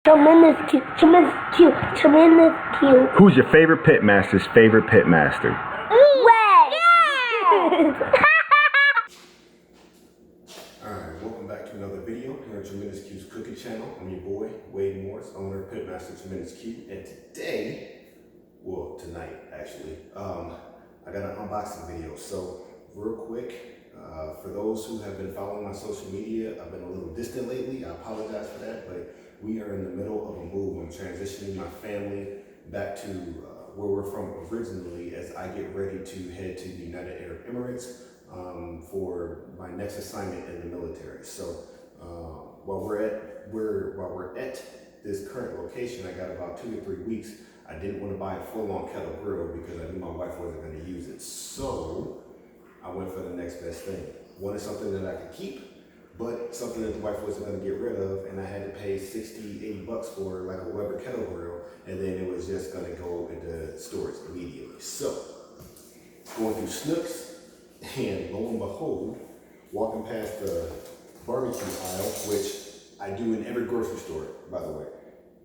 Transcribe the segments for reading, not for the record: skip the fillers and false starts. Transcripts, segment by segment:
Tremendous cute, tremendous cute, tremendous cute. Who's your favorite pitmaster's favorite pitmaster? Red! Alright, welcome back to another video here on Tremendous Q's Cooking Channel. I'm your boy, Wade Morris, owner of Pitmaster Tremendous Q. And today, well, tonight actually, I got an unboxing video. So, real quick, for those who have been following my social media, I've been a little distant lately. I apologize for that, but we are in the middle of a move. I'm transitioning my family back to where we're from originally as I get ready to head to the United Arab Emirates for my next assignment in the military. So while we're at this current location, I got about 2 to 3 weeks. I didn't want to buy a full-on kettle grill because I knew my wife wasn't going to use it. So I went for the next best thing. Wanted something that I could keep, but something that the wife wasn't going to get rid of, and I had to pay 60, 80 bucks for like a Weber kettle grill, and then it was just going to go into storage immediately. So, going through Snooks, and lo and behold, walking past the barbecue aisle, which I do in every grocery store, by the way.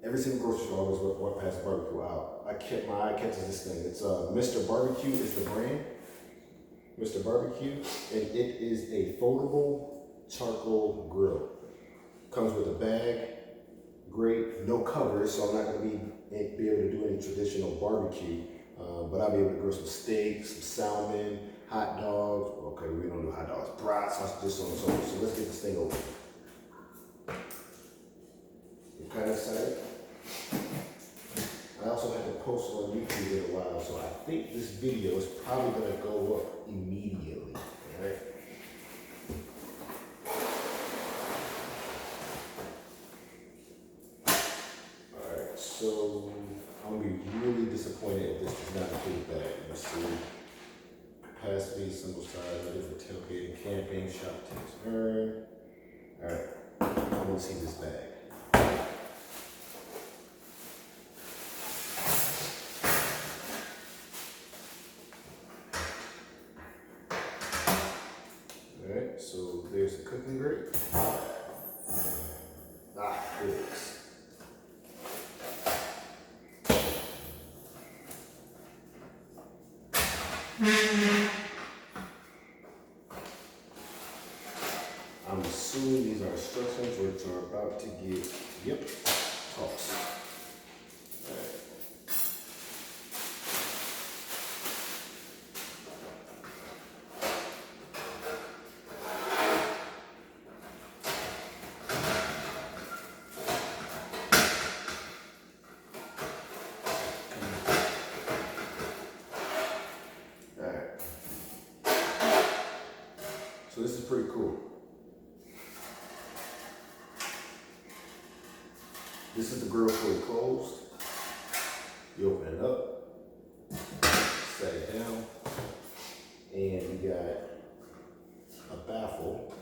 Every single grocery store I always walk past the barbecue aisle. My eye catches this thing. It's Mr. Barbecue is the brand. Mr. Barbecue, and it is a foldable charcoal grill. Comes with a bag, great, no covers, so I'm not going to be able to do any traditional barbecue, but I'll be able to grill some steaks, some salmon, hot dogs. Okay, we don't do hot dogs, brats, sausages, so on and so forth. So let's get this thing open. I'm kind of excited. I also had to post on YouTube in a while, so I think this video is probably going to go up immediately. All right. So I'm gonna be really disappointed if this does not include that. Let's see. Capacity, single size, ready for tailgating, camping, shop takes turn. Alright, I want to see this bag. Alright, so there's the cooking grate. Here it is. I'm assuming these are instructions which are about to get, tossed. Alright. So this is pretty cool. This is the grill fully closed. You open it up, set it down, and you got a baffle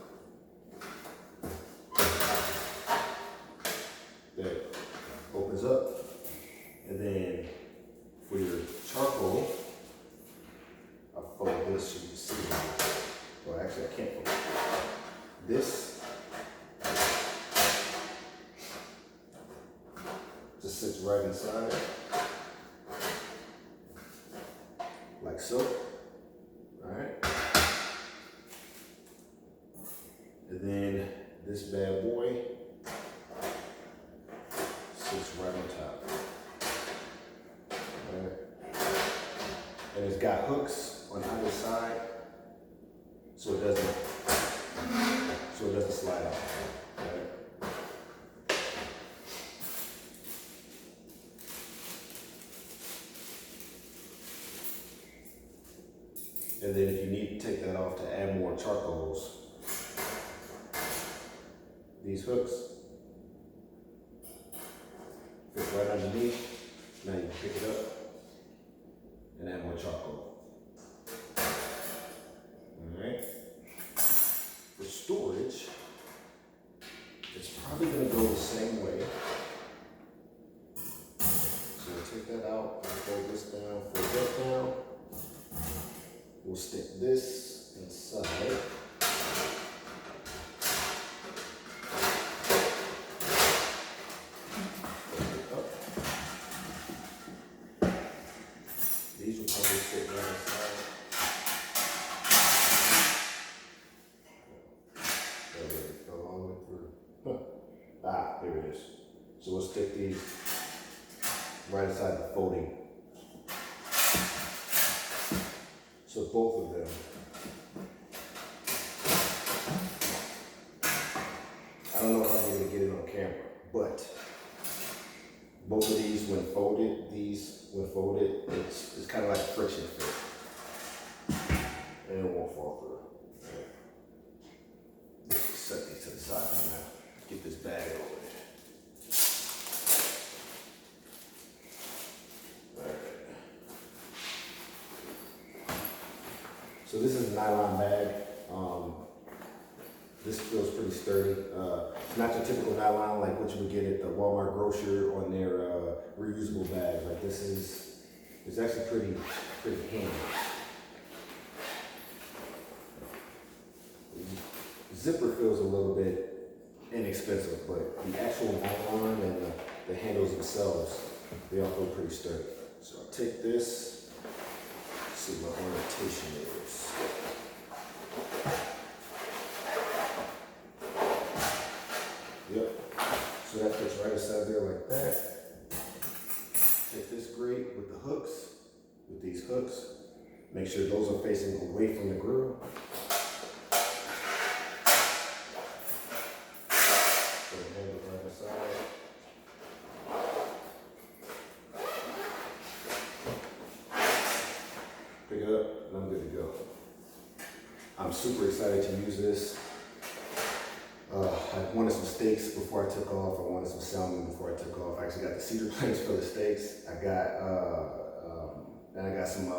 that opens up, and then for your charcoal, I fold this so you can see it. Well, actually, I can't fold it. This just sits right inside, like so. All right. And then this bad boy sits right on top. All right. And it's got hooks on either side, so it doesn't slide out. Right? And then if you need to take that off to add more charcoals, these hooks fit right underneath. Now you can pick it up and add more charcoal. Alright. For storage, it's probably going to go the same way. So we'll take that out, fold this down, fold that down. We'll stick this inside. So we'll stick these right inside the folding. So both of them. I don't know if I'm gonna get it on camera, but both of these, when folded, it's kind of like a friction fit. And it won't fall through. Right. Let's just set these to the side for now. Get this bag over there. Alright. So this is a nylon bag. This feels pretty sturdy. It's not your typical nylon like what you would get at the Walmart grocer on their reusable bags. Like this is, it's actually pretty handy. Zipper feels a little bit inexpensive, but the actual nylon and the handles themselves, they all feel pretty sturdy. So I'll take this, see what my orientation is. Yep, so that fits right inside there like that. Take this grate with the hooks, with these hooks. Make sure those are facing away from the grill. Put the handle right inside. Pick it up, and I'm good to go. I'm super excited to use this. I wanted some steaks before I took off. I wanted some salmon before I took off. I actually got the cedar planks for the steaks. I got some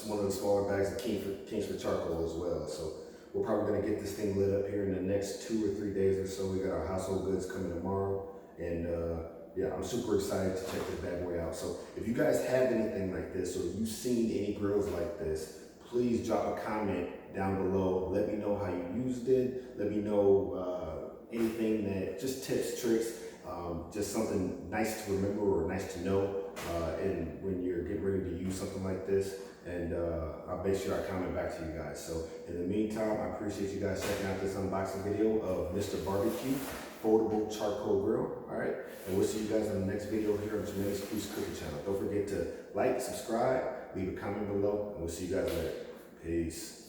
one of the smaller bags of Kingsford charcoal as well. So we're probably gonna get this thing lit up here in the next 2 or 3 days or so. We got our household goods coming tomorrow, and yeah, I'm super excited to check this bad boy out. So if you guys have anything like this, or you've seen any grills like this, please drop a comment down below. Let me know how you used it. Let me know anything that, just tips, tricks, just something nice to remember or nice to know and when you're getting ready to use something like this. And I'll make sure I comment back to you guys. So in the meantime, I appreciate you guys checking out this unboxing video of Mr. BBQ Foldable Charcoal Grill. All right, and we'll see you guys in the next video here on Tremendous Q's Cooking Channel. Don't forget to like, subscribe, leave a comment below, and we'll see you guys later. Peace.